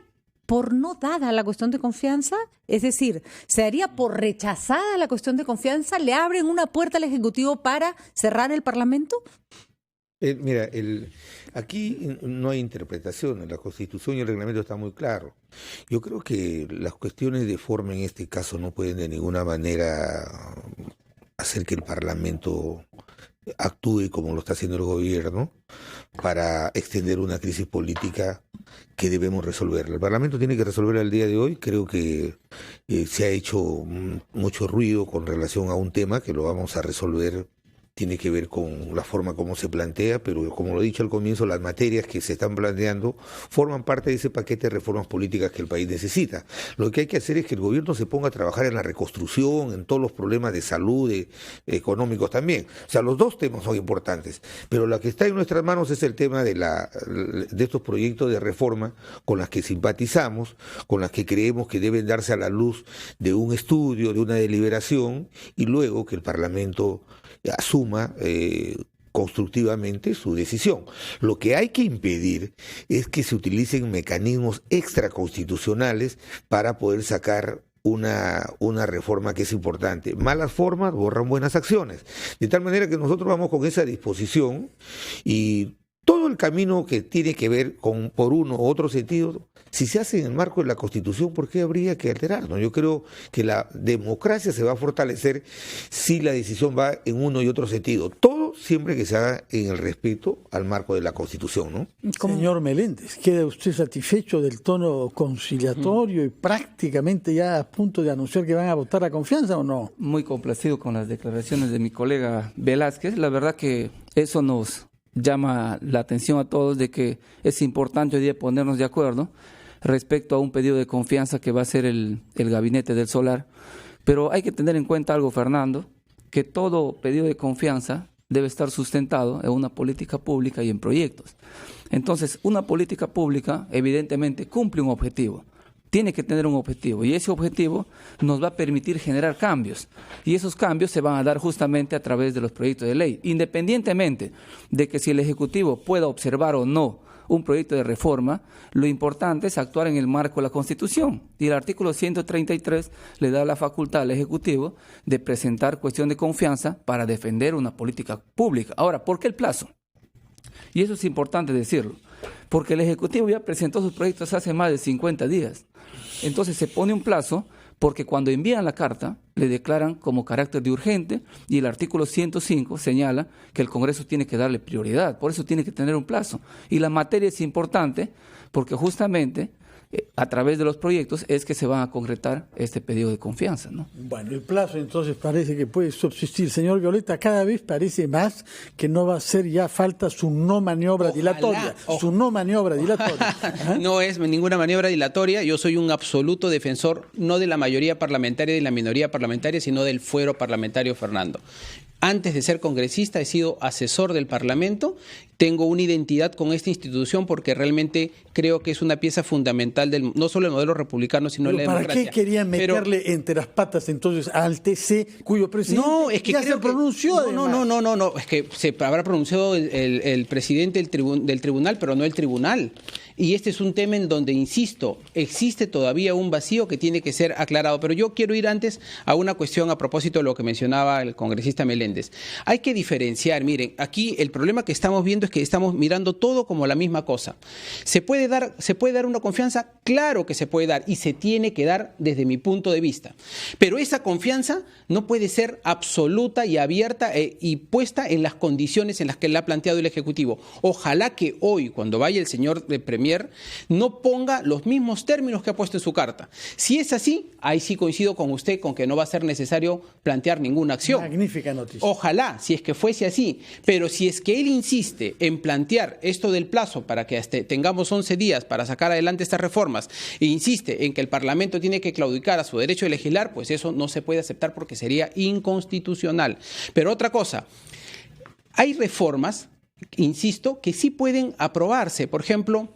por no dada la cuestión de confianza? Es decir, ¿se daría por rechazada la cuestión de confianza? ¿Le abren una puerta al Ejecutivo para cerrar el Parlamento? Mira, aquí no hay interpretación, la Constitución y el reglamento está muy claro. Yo creo que las cuestiones de forma en este caso no pueden de ninguna manera hacer que el Parlamento actúe como lo está haciendo el gobierno para extender una crisis política que debemos resolver. El Parlamento tiene que resolverla el día de hoy. Creo que se ha hecho mucho ruido con relación a un tema que lo vamos a resolver. Tiene que ver con la forma como se plantea, pero como lo he dicho al comienzo, las materias que se están planteando forman parte de ese paquete de reformas políticas que el país necesita. Lo que hay que hacer es que el gobierno se ponga a trabajar en la reconstrucción, en todos los problemas de salud, económicos también. O sea, los dos temas son importantes, pero lo que está en nuestras manos es el tema de estos proyectos de reforma con las que simpatizamos, con las que creemos que deben darse a la luz de un estudio, de una deliberación, y luego que el Parlamento asuma constructivamente su decisión. Lo que hay que impedir es que se utilicen mecanismos extraconstitucionales para poder sacar una reforma que es importante. Malas formas borran buenas acciones. De tal manera que nosotros vamos con esa disposición y todo el camino que tiene que ver con, por uno u otro sentido, si se hace en el marco de la Constitución, ¿por qué habría que alterarnos? Yo creo que la democracia se va a fortalecer si la decisión va en uno y otro sentido. Todo siempre que se haga en el respeto al marco de la Constitución, ¿no? Señor Meléndez, ¿queda usted satisfecho del tono conciliatorio y prácticamente ya a punto de anunciar que van a votar la confianza o no? Muy complacido con las declaraciones de mi colega Velázquez. La verdad que eso nos llama la atención a todos de que es importante hoy día ponernos de acuerdo respecto a un pedido de confianza que va a ser el gabinete del Solar. Pero hay que tener en cuenta algo, Fernando, que todo pedido de confianza debe estar sustentado en una política pública y en proyectos. Entonces, una política pública evidentemente cumple un objetivo. Tiene que tener un objetivo y ese objetivo nos va a permitir generar cambios y esos cambios se van a dar justamente a través de los proyectos de ley, independientemente de que si el Ejecutivo pueda observar o no un proyecto de reforma, lo importante es actuar en el marco de la Constitución y el artículo 133 le da la facultad al Ejecutivo de presentar cuestión de confianza para defender una política pública. Ahora, ¿por qué el plazo? Y eso es importante decirlo, porque el Ejecutivo ya presentó sus proyectos hace más de 50 días. Entonces se pone un plazo porque cuando envían la carta le declaran como carácter de urgente y el artículo 105 señala que el Congreso tiene que darle prioridad, por eso tiene que tener un plazo. Y la materia es importante porque justamente a través de los proyectos es que se va a concretar este pedido de confianza, ¿no? Bueno, el plazo entonces parece que puede subsistir. Señor Violeta, cada vez parece más que no va a ser ya falta su no maniobra dilatoria. Su no maniobra dilatoria. ¿Ah? No es ninguna maniobra dilatoria. Yo soy un absoluto defensor no de la mayoría parlamentaria y de la minoría parlamentaria, sino del fuero parlamentario, Fernando. Antes de ser congresista he sido asesor del Parlamento, tengo una identidad con esta institución porque realmente creo que es una pieza fundamental del no solo el modelo republicano, sino de la democracia. ¿Para qué querían meterle entre las patas entonces al TC, cuyo presidente ya se pronunció? No, es que se habrá pronunciado el presidente del tribunal, pero no el tribunal. Y este es un tema en donde, insisto, existe todavía un vacío que tiene que ser aclarado. Pero yo quiero ir antes a una cuestión a propósito de lo que mencionaba el congresista Meléndez. Hay que diferenciar, miren, aquí el problema que estamos viendo es que estamos mirando todo como la misma cosa. ¿Se puede dar una confianza? Claro que se puede dar y se tiene que dar desde mi punto de vista. Pero esa confianza no puede ser absoluta y abierta y puesta en las condiciones en las que la ha planteado el Ejecutivo. Ojalá que hoy, cuando vaya el señor Premier Premier no ponga los mismos términos que ha puesto en su carta. Si es así, ahí sí coincido con usted con que no va a ser necesario plantear ninguna acción. Magnífica noticia. Ojalá, si es que fuese así, pero si es que él insiste en plantear esto del plazo para que hasta tengamos 11 días para sacar adelante estas reformas e insiste en que el Parlamento tiene que claudicar a su derecho de legislar, pues eso no se puede aceptar porque sería inconstitucional. Pero otra cosa, hay reformas, insisto, que sí pueden aprobarse, por ejemplo,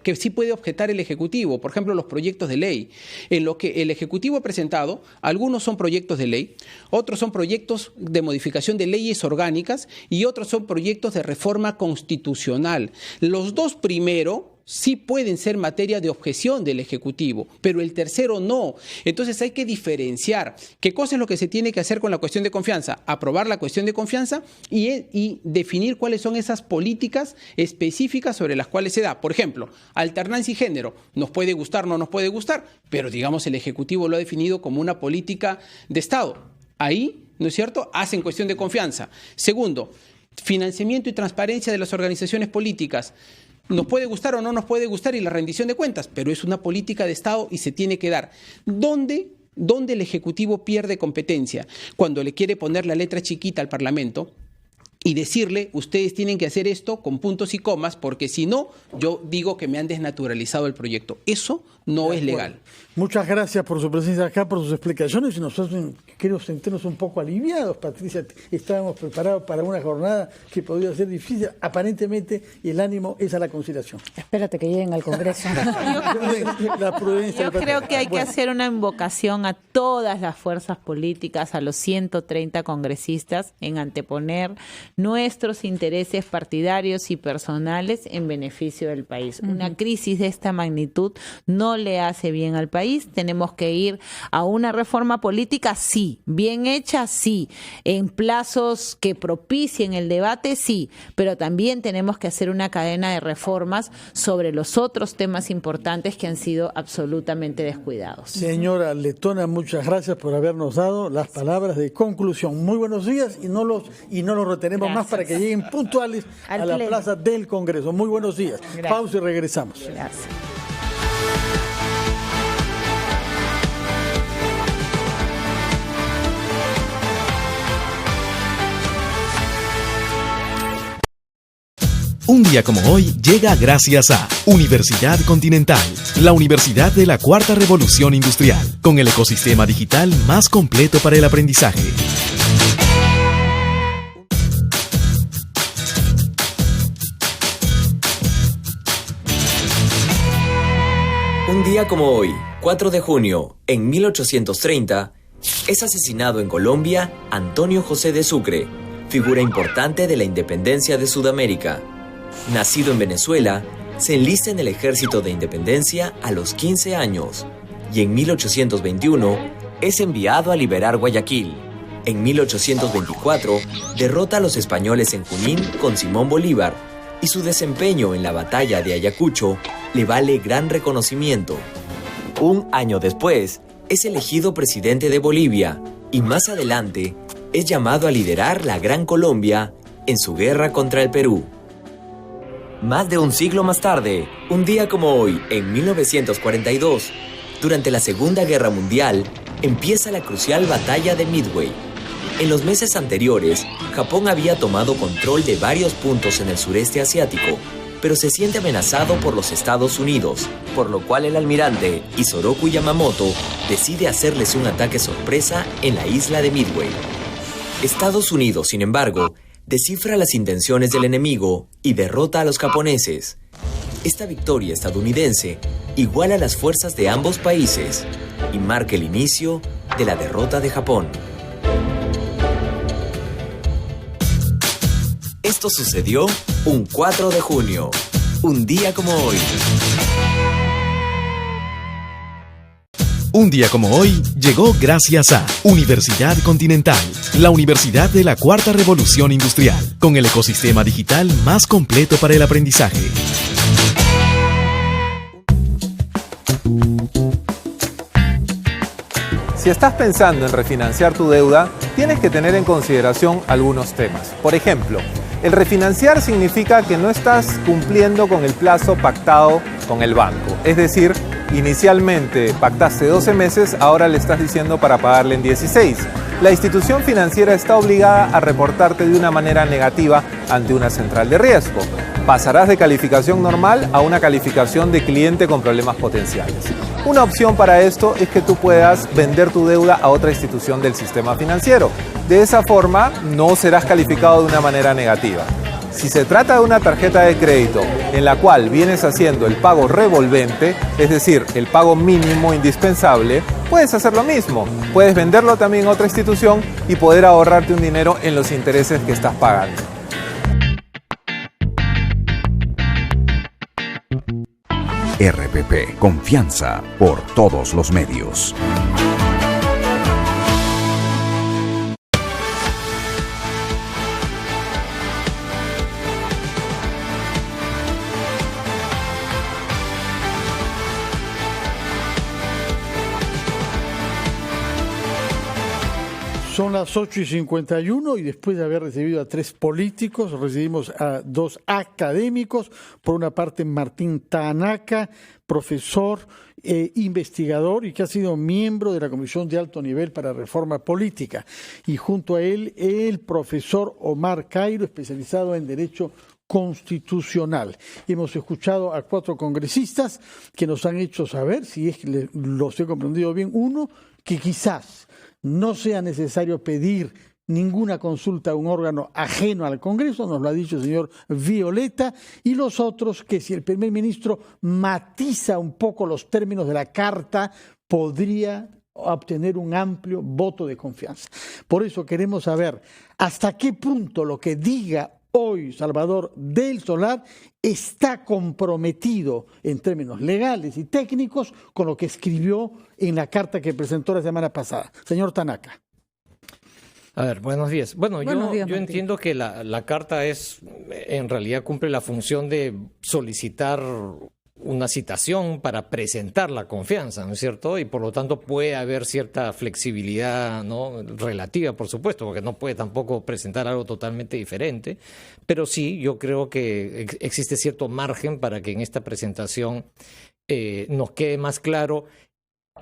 que sí puede objetar el Ejecutivo, por ejemplo, los proyectos de ley. En lo que el Ejecutivo ha presentado, algunos son proyectos de ley, otros son proyectos de modificación de leyes orgánicas y otros son proyectos de reforma constitucional. Los dos primeros sí pueden ser materia de objeción del Ejecutivo, pero el tercero no. Entonces hay que diferenciar qué cosa es lo que se tiene que hacer con la cuestión de confianza, aprobar la cuestión de confianza y definir cuáles son esas políticas específicas sobre las cuales se da. Por ejemplo, alternancia y género, nos puede gustar, no nos puede gustar, pero digamos el Ejecutivo lo ha definido como una política de Estado. Ahí, ¿no es cierto?, hacen cuestión de confianza. Segundo, financiamiento y transparencia de las organizaciones políticas. Nos puede gustar o no nos puede gustar y la rendición de cuentas, pero es una política de Estado y se tiene que dar. ¿Dónde el Ejecutivo pierde competencia? Cuando le quiere poner la letra chiquita al Parlamento y decirle, ustedes tienen que hacer esto con puntos y comas, porque si no, yo digo que me han desnaturalizado el proyecto. Eso no es legal. Muchas gracias por su presencia acá, por sus explicaciones y nosotros queremos sentirnos un poco aliviados, Patricia. Estábamos preparados para una jornada que podría ser difícil. Aparentemente el ánimo es a la conciliación. Espérate que lleguen al Congreso. La prudencia. Yo creo que hay que hacer una invocación a todas las fuerzas políticas, a los 130 congresistas, en anteponer nuestros intereses partidarios y personales en beneficio del país. Una crisis de esta magnitud no le hace bien al país. Tenemos que ir a una reforma política, sí, bien hecha, sí, en plazos que propicien el debate, sí, pero también tenemos que hacer una cadena de reformas sobre los otros temas importantes que han sido absolutamente descuidados. Señora Letona, muchas gracias por habernos dado las palabras de conclusión. Muy buenos días y no los retenemos más para que lleguen puntuales a la plaza del Congreso. Muy buenos días. Gracias. Pausa y regresamos. Gracias. Un día como hoy llega gracias a Universidad Continental, la universidad de la Cuarta Revolución Industrial, con el ecosistema digital más completo para el aprendizaje. Un día como hoy, 4 de junio, en 1830, es asesinado en Colombia Antonio José de Sucre, figura importante de la independencia de Sudamérica. Nacido en Venezuela, se enlista en el Ejército de Independencia a los 15 años y en 1821 es enviado a liberar Guayaquil. En 1824 derrota a los españoles en Junín con Simón Bolívar y su desempeño en la batalla de Ayacucho le vale gran reconocimiento. Un año después es elegido presidente de Bolivia y más adelante es llamado a liderar la Gran Colombia en su guerra contra el Perú. Más de un siglo más tarde, un día como hoy, en 1942, durante la Segunda Guerra Mundial, empieza la crucial batalla de Midway. En los meses anteriores, Japón había tomado control de varios puntos en el sureste asiático, pero se siente amenazado por los Estados Unidos, por lo cual el almirante Isoroku Yamamoto decide hacerles un ataque sorpresa en la isla de Midway. Estados Unidos, sin embargo, descifra las intenciones del enemigo y derrota a los japoneses. Esta victoria estadounidense iguala las fuerzas de ambos países y marca el inicio de la derrota de Japón. Esto sucedió un 4 de junio, un día como hoy. Un día como hoy llegó gracias a Universidad Continental, la universidad de la Cuarta Revolución Industrial, con el ecosistema digital más completo para el aprendizaje. Si estás pensando en refinanciar tu deuda, tienes que tener en consideración algunos temas. Por ejemplo, El refinanciar significa que no estás cumpliendo con el plazo pactado con el banco. Es decir, inicialmente pactaste 12 meses, ahora le estás diciendo para pagarle en 16. La institución financiera está obligada a reportarte de una manera negativa ante una central de riesgo. Pasarás de calificación normal a una calificación de cliente con problemas potenciales. Una opción para esto es que tú puedas vender tu deuda a otra institución del sistema financiero. De esa forma, no serás calificado de una manera negativa. Si se trata de una tarjeta de crédito en la cual vienes haciendo el pago revolvente, es decir, el pago mínimo indispensable, puedes hacer lo mismo. Puedes venderlo también a otra institución y poder ahorrarte un dinero en los intereses que estás pagando. RPP, confianza por todos los medios. Son las 8:51 y después de haber recibido a 3 políticos, recibimos a 2 académicos. Por una parte, Martín Tanaka, profesor e investigador y que ha sido miembro de la Comisión de Alto Nivel para Reforma Política. Y junto a él, el profesor Omar Cairo, especializado en Derecho Constitucional. Hemos escuchado a 4 congresistas que nos han hecho saber, si es que los he comprendido bien, uno, que quizás no sea necesario pedir ninguna consulta a un órgano ajeno al Congreso, nos lo ha dicho el señor Violeta, y los otros que si el primer ministro matiza un poco los términos de la Carta, podría obtener un amplio voto de confianza. Por eso queremos saber hasta qué punto lo que diga hoy Salvador del Solar está comprometido en términos legales y técnicos con lo que escribió en la carta que presentó la semana pasada. Señor Tanaka. A ver, buenos días. Bueno, yo entiendo que la carta en realidad cumple la función de solicitar una citación para presentar la confianza, ¿no es cierto? Y por lo tanto puede haber cierta flexibilidad, ¿no?, relativa, por supuesto, porque no puede tampoco presentar algo totalmente diferente, pero sí, yo creo que existe cierto margen para que en esta presentación nos quede más claro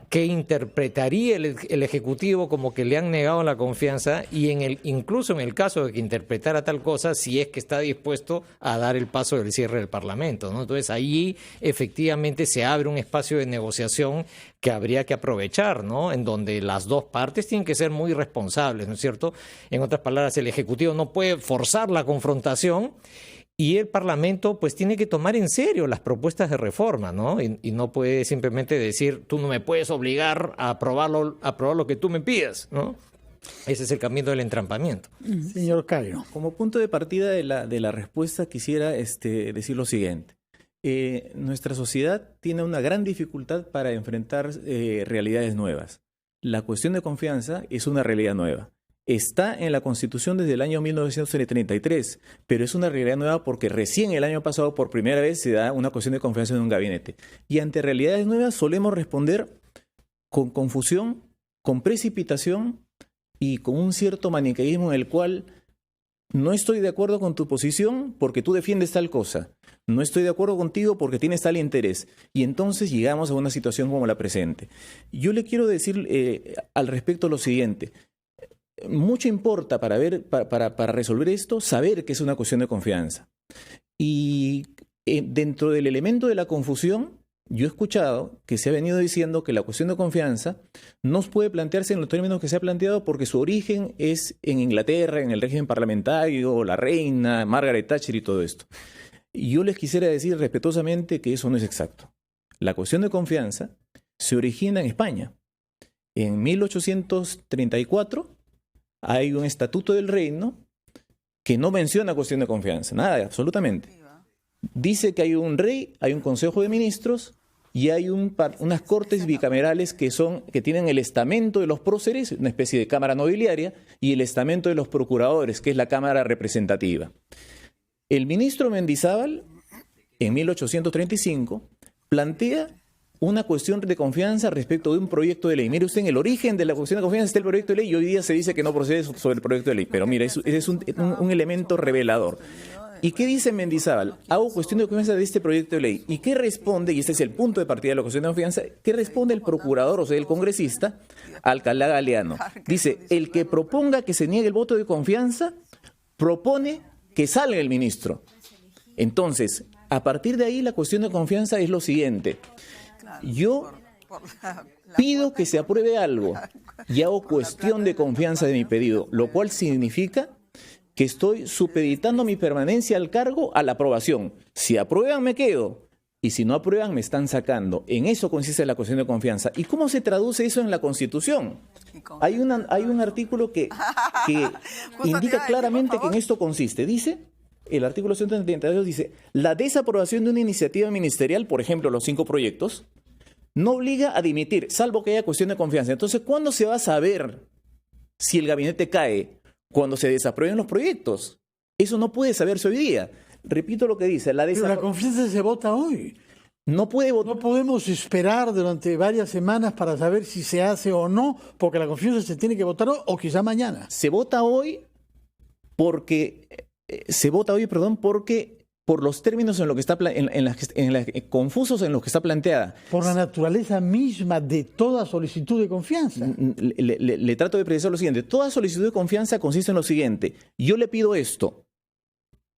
qué interpretaría el Ejecutivo como que le han negado la confianza y incluso en el caso de que interpretara tal cosa, si es que está dispuesto a dar el paso del cierre del Parlamento, ¿no? Entonces ahí efectivamente se abre un espacio de negociación que habría que aprovechar, ¿no?, en donde las dos partes tienen que ser muy responsables, ¿no es cierto? En otras palabras, el Ejecutivo no puede forzar la confrontación y el Parlamento pues tiene que tomar en serio las propuestas de reforma, ¿no? Y no puede simplemente decir, tú no me puedes obligar a aprobar lo que tú me pidas, ¿no? Ese es el camino del entrampamiento. Señor Cairo. Como punto de partida de la respuesta quisiera decir lo siguiente. Nuestra sociedad tiene una gran dificultad para enfrentar realidades nuevas. La cuestión de confianza es una realidad nueva. Está en la Constitución desde el año 1933, pero es una realidad nueva porque recién el año pasado por primera vez se da una cuestión de confianza en un gabinete. Y ante realidades nuevas solemos responder con confusión, con precipitación y con un cierto maniqueísmo en el cual no estoy de acuerdo con tu posición porque tú defiendes tal cosa. No estoy de acuerdo contigo porque tienes tal interés. Y entonces llegamos a una situación como la presente. Yo le quiero decir al respecto lo siguiente. Mucho importa para resolver esto, saber que es una cuestión de confianza. Y dentro del elemento de la confusión, yo he escuchado que se ha venido diciendo que la cuestión de confianza no puede plantearse en los términos que se ha planteado porque su origen es en Inglaterra, en el régimen parlamentario, la reina, Margaret Thatcher y todo esto. Y yo les quisiera decir respetuosamente que eso no es exacto. La cuestión de confianza se origina en España. En 1834 hay un estatuto del reino que no menciona cuestión de confianza, nada, absolutamente. Dice que hay un rey, hay un consejo de ministros y hay unas cortes bicamerales que tienen el estamento de los próceres, una especie de cámara nobiliaria, y el estamento de los procuradores, que es la cámara representativa. El ministro Mendizábal, en 1835, plantea una cuestión de confianza respecto de un proyecto de ley. Mire usted, en el origen de la cuestión de confianza está el proyecto de ley y hoy día se dice que no procede sobre el proyecto de ley. Pero mira, es un elemento revelador. ¿Y qué dice Mendizábal? Hago cuestión de confianza de este proyecto de ley. ¿Y qué responde? Y este es el punto de partida de la cuestión de confianza. ¿Qué responde el procurador, o sea, el congresista, Alcalá Galeano? Dice, el que proponga que se niegue el voto de confianza, propone que salga el ministro. Entonces, a partir de ahí, la cuestión de confianza es lo siguiente. Yo pido que se apruebe algo y hago cuestión de confianza de mi pedido, lo cual significa que estoy supeditando mi permanencia al cargo a la aprobación. Si aprueban, me quedo. Y si no aprueban, me están sacando. En eso consiste la cuestión de confianza. ¿Y cómo se traduce eso en la Constitución? Hay un artículo que indica claramente que en esto consiste. Dice, el artículo 132 dice, la desaprobación de una iniciativa ministerial, por ejemplo, los 5 proyectos, no obliga a dimitir, salvo que haya cuestión de confianza. Entonces, ¿cuándo se va a saber si el gabinete cae? Cuando se desaprueben los proyectos. Eso no puede saberse hoy día. Repito lo que dice. Pero la confianza se vota hoy. No puede votar. No podemos esperar durante varias semanas para saber si se hace o no, porque la confianza se tiene que votar hoy o quizá mañana. Se vota hoy porque por los términos en lo que está confusos en lo que está planteada. Por la naturaleza misma de toda solicitud de confianza. Le trato de precisar lo siguiente. Toda solicitud de confianza consiste en lo siguiente. Yo le pido esto.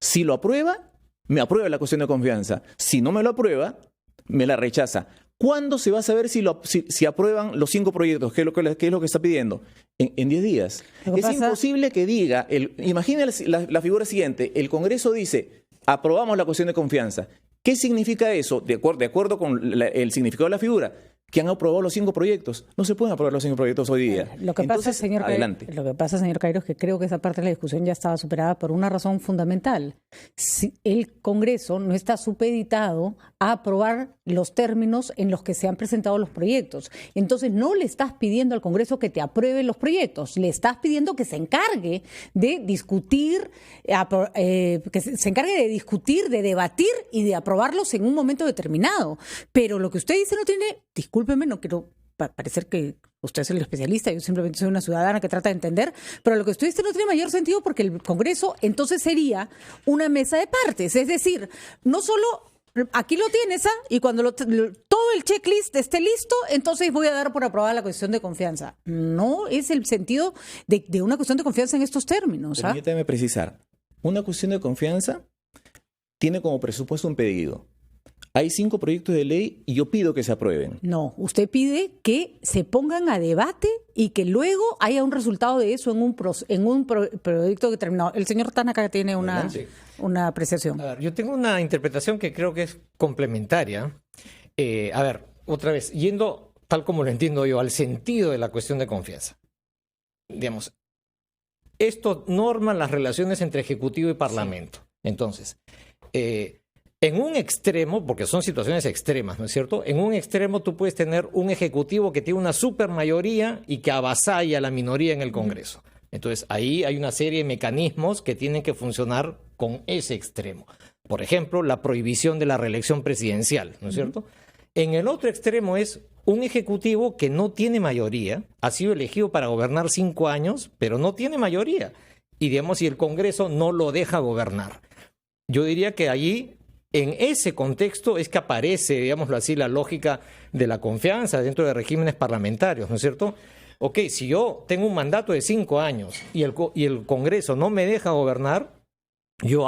Si lo aprueba, me aprueba la cuestión de confianza. Si no me lo aprueba, me la rechaza. ¿Cuándo se va a saber si aprueban los 5 proyectos? ¿Qué es lo que está pidiendo? En 10 días. Es imposible que diga, imagínate la figura siguiente. El Congreso dice, aprobamos la cuestión de confianza. ¿Qué significa eso? De acuerdo con el significado de la figura, que han aprobado los 5 proyectos. No se pueden aprobar los 5 proyectos hoy día. Lo que pasa, señor Cairo, es que creo que esa parte de la discusión ya estaba superada por una razón fundamental. Si el Congreso no está supeditado a aprobar los términos en los que se han presentado los proyectos. Entonces no le estás pidiendo al Congreso que te apruebe los proyectos, le estás pidiendo que se encargue de discutir, de debatir y de aprobarlos en un momento determinado. Pero lo que usted dice no tiene, discúlpeme, no quiero parecer que usted es el especialista, yo simplemente soy una ciudadana que trata de entender, pero lo que usted dice no tiene mayor sentido porque el Congreso entonces sería una mesa de partes, es decir, no solo aquí lo tienes, y cuando todo el checklist esté listo, entonces voy a dar por aprobada la cuestión de confianza. No es el sentido de una cuestión de confianza en estos términos. Permítame precisar, una cuestión de confianza tiene como presupuesto un pedido. Hay 5 proyectos de ley y yo pido que se aprueben. No, usted pide que se pongan a debate y que luego haya un resultado de eso en un proyecto determinado. El señor Tanaka tiene una apreciación. A ver, yo tengo una interpretación que creo que es complementaria. Otra vez, yendo, tal como lo entiendo yo, al sentido de la cuestión de confianza. Digamos, esto norma las relaciones entre Ejecutivo y Parlamento. Entonces, en un extremo, porque son situaciones extremas, ¿no es cierto? En un extremo tú puedes tener un ejecutivo que tiene una supermayoría y que avasalla a la minoría en el Congreso. Entonces, ahí hay una serie de mecanismos que tienen que funcionar con ese extremo. Por ejemplo, la prohibición de la reelección presidencial, ¿no es cierto? En el otro extremo es un ejecutivo que no tiene mayoría, ha sido elegido para gobernar 5 años, pero no tiene mayoría. Y digamos, si el Congreso no lo deja gobernar. Yo diría que allí, en ese contexto, es que aparece, digámoslo así, la lógica de la confianza dentro de regímenes parlamentarios, ¿no es cierto? Ok, si yo tengo un mandato de 5 años y el Congreso no me deja gobernar, yo